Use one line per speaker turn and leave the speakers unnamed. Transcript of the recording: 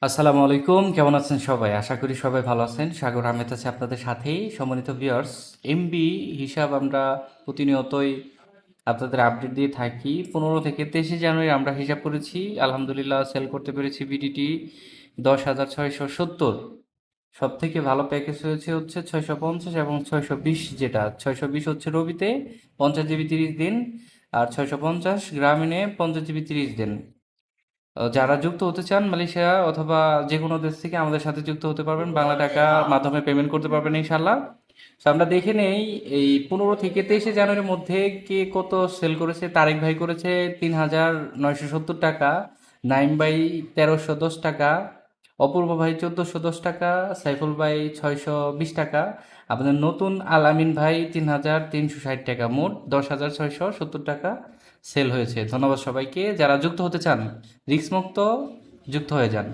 আসসালামু আলাইকুম, কেমন আছেন সবাই? আশা করি সবাই ভালো আছেন। সাগর আহমেদ আছে আপনাদের সাথেই। সম্মানিত ভিউয়ার্স, এমবি হিসাব আমরা প্রতিনিয়তই আপনাদের আপডেট দিয়ে থাকি। 15 থেকে 23 জানুয়ারি আমরা হিসাব করেছি, আলহামদুলিল্লাহ সেল করতে পেরেছি বিডিটি 10,670। সব থেকে ভালো প্যাকেজ হচ্ছে 650 এবং 620। যেটা 620 হচ্ছে রবিতে 50 জিবি 30 দিন, আর 650 গ্রামীণে 50 জিবি 30 দিন। যারা যুক্ত হতে চান মালয়েশিয়া অথবা যে কোনো দেশ থেকে আমাদের সাথে যুক্ত হতে পারবেন, বাংলা টাকা মাধ্যমে পেমেন্ট করতে পারবেন ইনশাল্লাহ। তো আমরা দেখে নেই এই 15 থেকে 23 জানুয়ারির মধ্যে কে কত সেল করেছে। তারেক ভাই করেছে 3,970 টাকা, নাইম ভাই 1,310 টাকা, অপূর্ব ভাই 1,410 টাকা, সাইফুল ভাই 620 টাকা, আপনাদের নতুন আল আমিন ভাই 3,360 টাকা, মোট 10,670 টাকা সেল হয়েছে। ধন্যবাদ সবাইকে। যারা যুক্ত হতে চান রিস্ক মুক্ত যুক্ত হয়ে যান।